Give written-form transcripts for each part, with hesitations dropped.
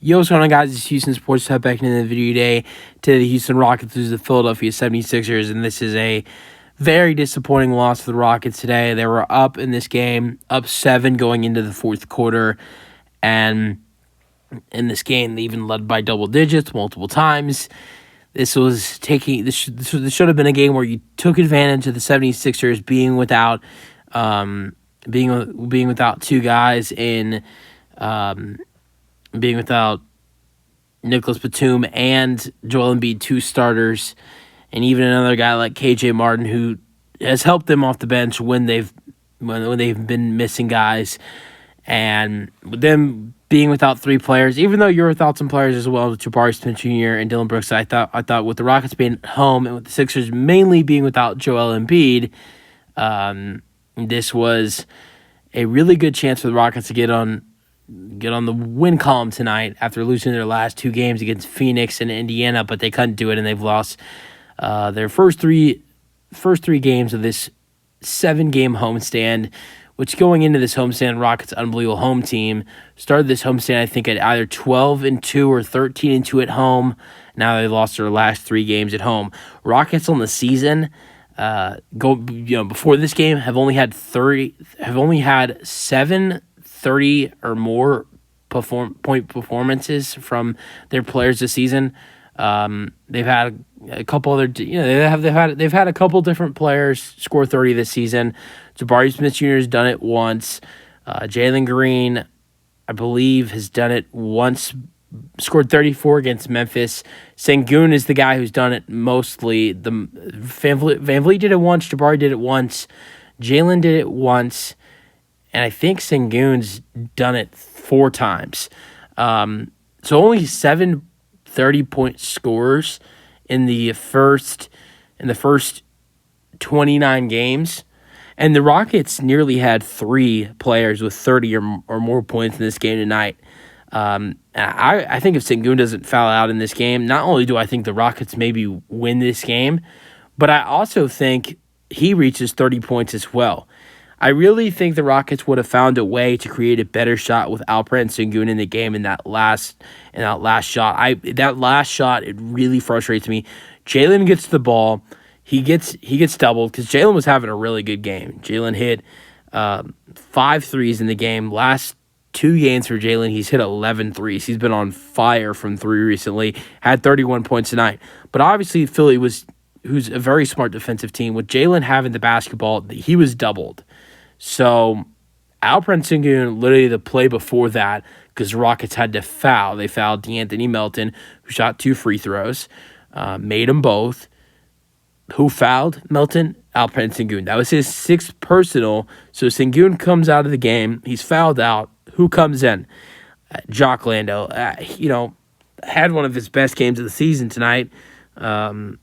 Yo, what's going on, guys? It's Houston Sports Hub back into the video today. Today, the Houston Rockets lose the Philadelphia 76ers, and this is a very disappointing loss for the Rockets today. They were up in this game, up 7 going into the fourth quarter, and in this game, they even led by double digits multiple times. This should have been a game where you took advantage of the 76ers being without being without two guys in being without Nicholas Batum and Joel Embiid, two starters, and even another guy like KJ Martin, who has helped them off the bench when they've been missing guys. And with them being without three players, even though you're without some players as well, Jabari Smith Jr. and Dillon Brooks, I thought with the Rockets being home and with the Sixers mainly being without Joel Embiid, this was a really good chance for the Rockets to get on the win column tonight after losing their last two games against Phoenix and Indiana, but they couldn't do it, and they've lost their first three games of this 7-game homestand, which going into this homestand, Rockets' unbelievable home team started this homestand, I think, at either 12-2 or 13-2 at home. Now they lost their last 3 games at home. Rockets on the season before this game have only had 7 30 or more point performances from their players this season. They've had a couple other, they've had a couple different players score 30 this season. Jabari Smith Jr. has done it once. Jalen Green, I believe, has done it once. Scored 34 against Memphis. Sengun is the guy who's done it mostly. VanVleet did it once. Jabari did it once. Jalen did it once. And I think Sengun's done it 4 times. So only 7 30-point scores in the first 29 games. And the Rockets nearly had 3 players with 30 or more points in this game tonight. I think if Sengun doesn't foul out in this game, not only do I think the Rockets maybe win this game, but I also think he reaches 30 points as well. I really think the Rockets would have found a way to create a better shot with Alperen Sengun in the game in that last shot. That last shot, it really frustrates me. Jalen gets the ball. He gets doubled because Jalen was having a really good game. Jalen hit 5 threes in the game. Last 2 games for Jalen, he's hit 11 threes. He's been on fire from 3 recently. Had 31 points tonight. But obviously Philly who's a very smart defensive team. With Jalen having the basketball, he was doubled. So Alperen Sengun, literally the play before that, because the Rockets had to foul. They fouled D'Anthony Melton, who shot 2 free throws, made them both. Who fouled Melton? Alperen Sengun. That was his 6th personal. So Sengun comes out of the game. He's fouled out. Who comes in? Jock Landale. Had one of his best games of the season tonight. I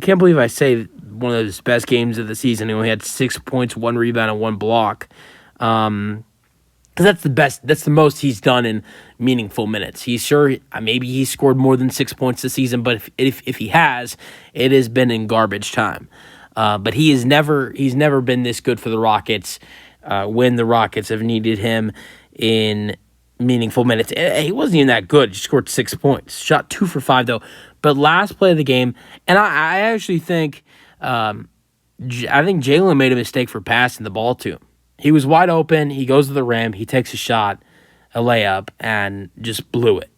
can't believe I say one of his best games of the season. He only had 6 points, 1 rebound, and 1 block. Because that's the best. That's the most he's done in meaningful minutes. Maybe he scored more than 6 points this season, but if he has, it has been in garbage time. But he's never been this good for the Rockets when the Rockets have needed him in meaningful minutes. He wasn't even that good. He scored 6 points. Shot 2 for 5 though. But last play of the game, and I actually think Jalen made a mistake for passing the ball to him. He was wide open. He goes to the rim. He takes a shot, a layup, and just blew it.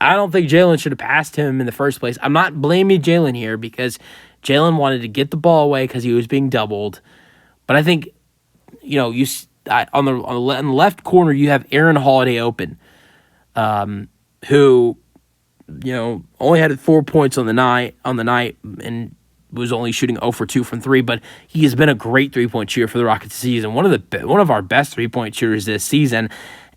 I don't think Jalen should have passed him in the first place. I'm not blaming Jalen here because Jalen wanted to get the ball away because he was being doubled. But I think, on the left corner, you have Aaron Holiday open, who, only had 4 points on the night and was only shooting 0 for 2 from 3, but he has been a great 3-point shooter for the Rockets this season. One of our best 3-point shooters this season,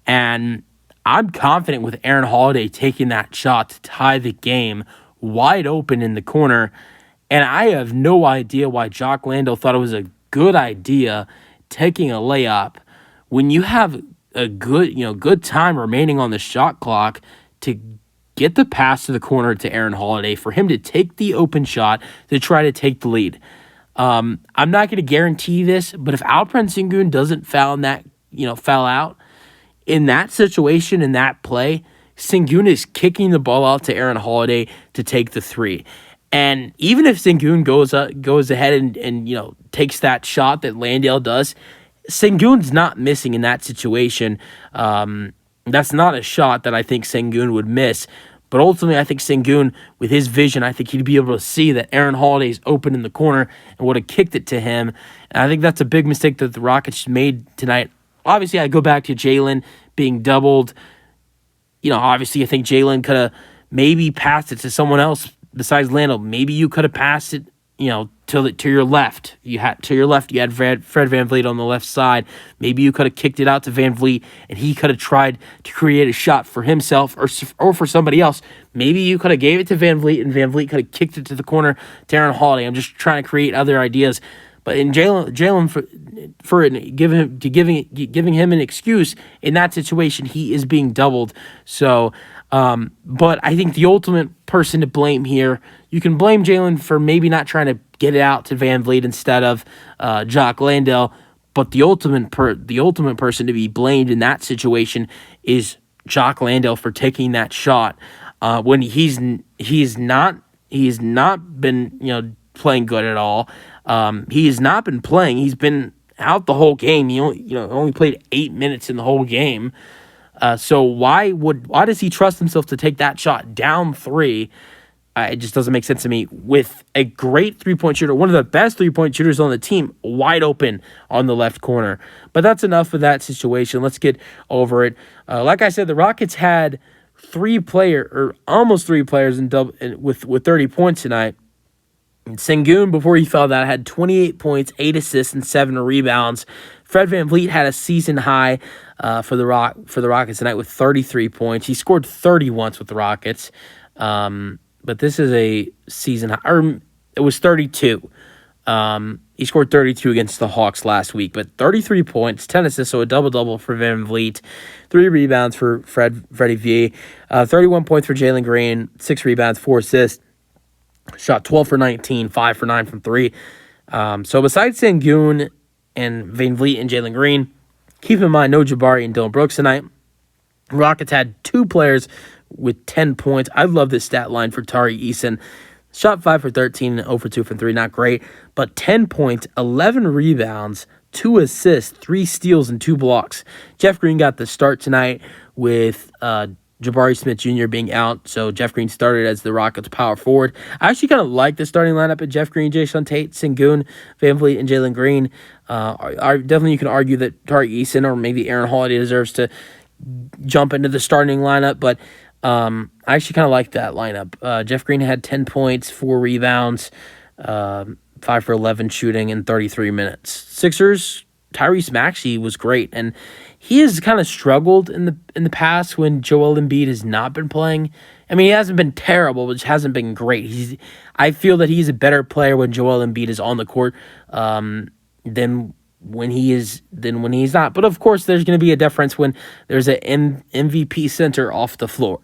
and I'm confident with Aaron Holiday taking that shot to tie the game wide open in the corner, and I have no idea why Jock Landale thought it was a good idea taking a layup when you have a good time remaining on the shot clock to get the pass to the corner to Aaron Holiday for him to take the open shot to try to take the lead. I'm not going to guarantee this, but if Alperen Sengun doesn't foul out, in that situation, in that play, Sengun is kicking the ball out to Aaron Holiday to take the three. And even if Sengun goes ahead and takes that shot that Landale does, Sengun's not missing in that situation. That's not a shot that I think Sengun would miss. But ultimately, I think Sengun, with his vision, I think he'd be able to see that Aaron Holiday's open in the corner and would have kicked it to him. And I think that's a big mistake that the Rockets made tonight. Obviously, I go back to Jalen being doubled. Obviously, I think Jalen could have maybe passed it to someone else besides Landale. Maybe you could have passed it, to your left. You had Fred VanVleet on the left side. Maybe you could have kicked it out to VanVleet, and he could have tried to create a shot for himself or for somebody else. Maybe you could have gave it to VanVleet, and VanVleet could have kicked it to the corner to Aaron Holiday. I'm just trying to create other ideas. But in Jalen for giving him an excuse in that situation, he is being doubled. So, but I think the ultimate person to blame here, you can blame Jalen for maybe not trying to get it out to VanVleet instead of Jock Landale. But the ultimate person to be blamed in that situation is Jock Landale for taking that shot when he's not been playing good at all. He has not been playing. He's been out the whole game. He only played 8 minutes in the whole game. So why does he trust himself to take that shot down three? It just doesn't make sense to me. With a great three-point shooter, one of the best three-point shooters on the team, wide open on the left corner. But that's enough of that situation. Let's get over it. Like I said, the Rockets had almost three players with 30 points tonight. Sengun, before he fell out, had 28 points, 8 assists, and 7 rebounds. Fred VanVleet had a season high for the Rockets tonight with 33 points. He scored 30 once with the Rockets, but this is a season high. Or it was 32. He scored 32 against the Hawks last week, but 33 points, 10 assists, so a double-double for VanVleet, 3 rebounds for Freddie V, 31 points for Jalen Green, 6 rebounds, 4 assists. Shot 12 for 19, 5 for 9 from 3. So besides Sengun and VanVleet and Jalen Green, keep in mind no Jabari and Dylan Brooks tonight. Rockets had 2 players with 10 points. I love this stat line for Tari Eason. Shot 5 for 13, 0 for 2 from 3. Not great, but 10 points, 11 rebounds, 2 assists, 3 steals, and 2 blocks. Jeff Green got the start tonight with Jabari Smith Jr. being out, so Jeff Green started as the Rockets' power forward. I actually kind of like the starting lineup of Jeff Green, Jason Tate, Sengun, VanVleet, and Jalen Green. Definitely you can argue that Tari Eason or maybe Aaron Holiday deserves to jump into the starting lineup, but I actually kind of like that lineup. Jeff Green had 10 points, 4 rebounds, 5 for 11 shooting in 33 minutes. Sixers, Tyrese Maxey was great, and he has kind of struggled in the past when Joel Embiid has not been playing. I mean, he hasn't been terrible, but just hasn't been great. I feel that he's a better player when Joel Embiid is on the court than when he's not. But of course, there's going to be a difference when there's an MVP center off the floor.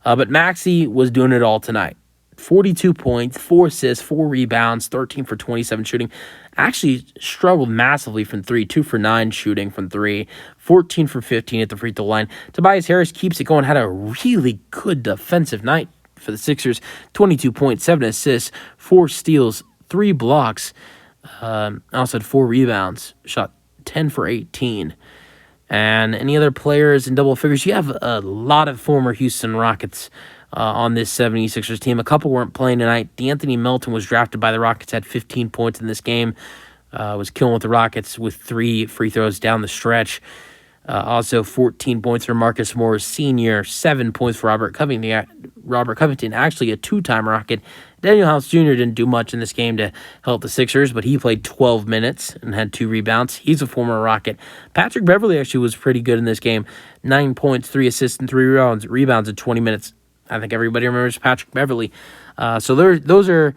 But Maxey was doing it all tonight. 42 points, 4 assists, 4 rebounds, 13 for 27 shooting. Actually struggled massively from 3, 2 for 9 shooting from 3, 14 for 15 at the free throw line. Tobias Harris keeps it going, had a really good defensive night for the Sixers. 22 points, 7 assists, 4 steals, 3 blocks. Also had 4 rebounds, shot 10 for 18. And any other players in double figures? You have a lot of former Houston Rockets on this 76ers team. A couple weren't playing tonight. D'Anthony Melton was drafted by the Rockets, had 15 points in this game, was killing with the Rockets with 3 free throws down the stretch. Also 14 points for Marcus Morris Sr., 7 points for Robert Covington, actually a 2-time Rocket. Daniel House Jr. didn't do much in this game to help the Sixers, but he played 12 minutes and had 2 rebounds. He's a former Rocket. Patrick Beverley actually was pretty good in this game. 9 points, 3 assists, and 3 rebounds in 20 minutes. I think everybody remembers Patrick Beverley. So those are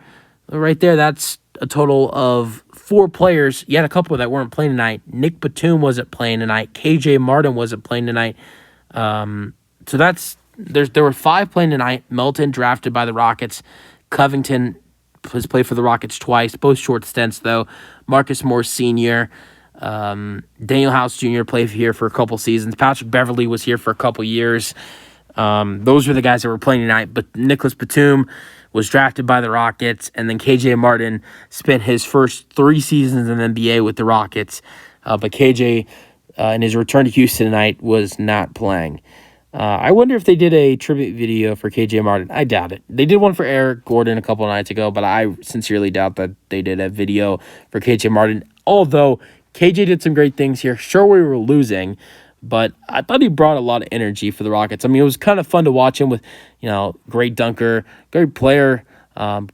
right there. That's a total of 4 players. You had a couple that weren't playing tonight. Nick Batum wasn't playing tonight. KJ Martin wasn't playing tonight. So there were 5 playing tonight. Melton drafted by the Rockets. Covington has played for the Rockets twice, both short stints though. Marcus Morris Sr., Daniel House Jr. played here for a couple seasons. Patrick Beverley was here for a couple years. Those were the guys that were playing tonight. But Nicholas Batum was drafted by the Rockets, and then KJ Martin spent his first 3 seasons in the NBA with the Rockets. But KJ, in his return to Houston tonight, was not playing. I wonder if they did a tribute video for KJ Martin. I doubt it. They did one for Eric Gordon a couple nights ago, but I sincerely doubt that they did a video for KJ Martin. Although KJ did some great things here. Sure, we were losing, but I thought he brought a lot of energy for the Rockets. I mean, it was kind of fun to watch him with, great dunker, great player,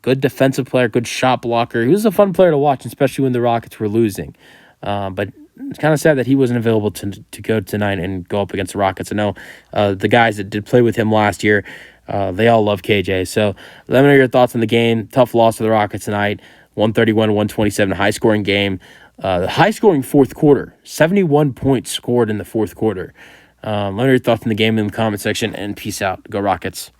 good defensive player, good shot blocker. He was a fun player to watch, especially when the Rockets were losing. But it's kind of sad that he wasn't available to go tonight and go up against the Rockets. I know the guys that did play with him last year, they all love KJ. So let me know your thoughts on the game. Tough loss for the Rockets tonight, 131-127, high-scoring game. High-scoring fourth quarter, 71 points scored in the fourth quarter. Let me know your thoughts on the game in the comment section, and peace out. Go Rockets.